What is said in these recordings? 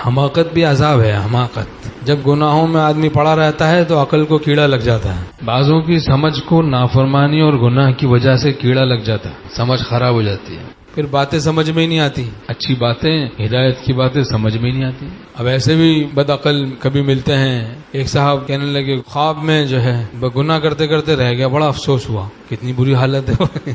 حماقت بھی عذاب ہے. حماقت جب گناہوں میں آدمی پڑا رہتا ہے تو عقل کو کیڑا لگ جاتا ہے. بعضوں کی سمجھ کو نافرمانی اور گناہ کی وجہ سے کیڑا لگ جاتا ہے، سمجھ خراب ہو جاتی ہے، پھر باتیں سمجھ میں ہی نہیں آتی، اچھی باتیں ہدایت کی باتیں سمجھ میں ہی نہیں آتی. اب ایسے بھی بد عقل کبھی ملتے ہیں. ایک صاحب کہنے لگے خواب میں جو ہے گناہ کرتے کرتے رہ گیا، بڑا افسوس ہوا. کتنی بری حالت ہے.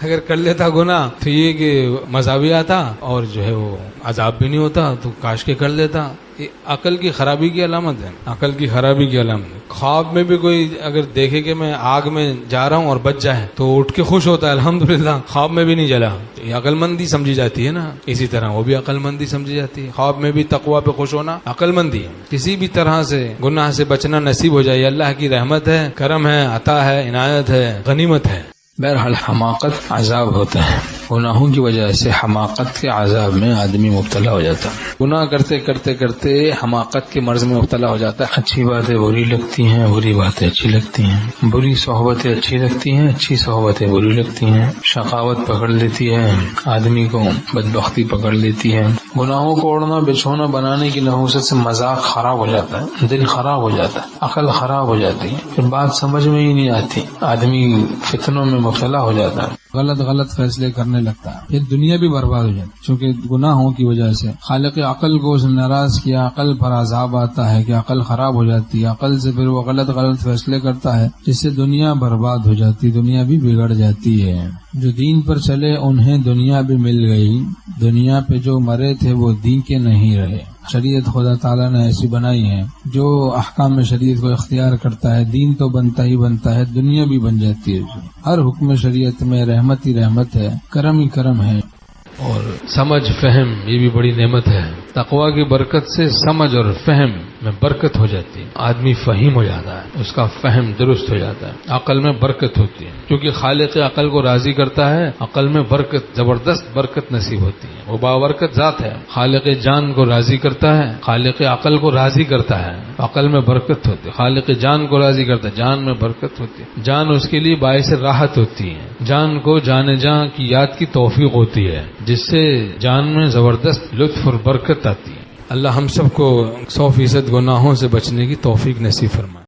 اگر کر لیتا گناہ تو یہ کہ مزہ بھی آتا اور جو ہے وہ عذاب بھی نہیں ہوتا، تو کاش کے کر لیتا. یہ عقل کی خرابی کی علامت ہے، عقل کی خرابی کی علامت. خواب میں بھی کوئی اگر دیکھے کہ میں آگ میں جا رہا ہوں اور بچ جائے تو اٹھ کے خوش ہوتا ہے، الحمدللہ خواب میں بھی نہیں جلا. یہ عقل مندی سمجھی جاتی ہے نا. اسی طرح وہ بھی عقل مندی سمجھی جاتی ہے. خواب میں بھی تقوی پہ خوش ہونا عقل مندی ہے. کسی بھی طرح سے گناہ سے بچنا نصیب ہو جائے، اللہ کی رحمت ہے، کرم ہے، عطا ہے، عنایت ہے، غنیمت ہے. بہرحال حماقت عذاب ہوتا ہے، گناہوں کی وجہ سے حماقت کے عذاب میں آدمی مبتلا ہو جاتا ہے. گناہ کرتے کرتے کرتے حماقت کے مرض میں مبتلا ہو جاتا ہے. اچھی باتیں بری لگتی ہیں، بری باتیں اچھی لگتی ہیں، بری صحبتیں اچھی لگتی ہیں، اچھی صحبتیں بری لگتی ہیں. شقاوت پکڑ لیتی ہے آدمی کو، بدبختی پکڑ لیتی ہے. گناہوں کو اوڑھنا بچھونا بنانے کی نحوست سے مذاق خراب ہو جاتا ہے، دل خراب ہو جاتا ہے، عقل خراب ہو جاتی ہے، پھر بات سمجھ میں ہی نہیں آتی، آدمی فتنوں میں مبتلا ہو جاتا ہے، غلط فیصلے کرنے لگتا ہے. پھر دنیا بھی برباد ہو جاتی ہے، چونکہ گناہوں کی وجہ سے خالق عقل کو ناراض کیا، عقل پر عذاب آتا ہے کہ عقل خراب ہو جاتی ہے. عقل سے پھر وہ غلط فیصلے کرتا ہے جس سے دنیا برباد ہو جاتی، دنیا بھی بگڑ جاتی ہے. جو دین پر چلے انہیں دنیا بھی مل گئی، دنیا پہ جو مرے تھے وہ دین کے نہیں رہے. شریعت خدا تعالیٰ نے ایسی بنائی ہے، جو احکام شریعت کو اختیار کرتا ہے دین تو بنتا ہی بنتا ہے، دنیا بھی بن جاتی ہے. ہر حکم شریعت میں رحمت ہی رحمت ہے، کرم ہی کرم ہے. اور سمجھ فہم یہ بھی بڑی نعمت ہے. تقوی کی برکت سے سمجھ اور فہم میں برکت ہو جاتی ہے، آدمی فہیم ہو جاتا ہے، اس کا فہم درست ہو جاتا ہے، عقل میں برکت ہوتی ہے. کیونکہ خالق عقل کو راضی کرتا ہے، عقل میں برکت، زبردست برکت نصیب ہوتی ہے. وہ بابرکت ذات ہے. خالق جان کو راضی کرتا ہے، خالق عقل کو راضی کرتا ہے، عقل میں برکت ہوتی ہے. خالق جان کو راضی کرتا ہے، جان میں برکت ہوتی ہے. جان اس کے لیے باعث راحت ہوتی ہے. جان کو جان جاں کی یاد کی توفیق ہوتی ہے، جس سے جان میں زبردست لطف اور برکت آتی ہے. اللہ ہم سب کو 100% گناہوں سے بچنے کی توفیق نصیب فرمائے.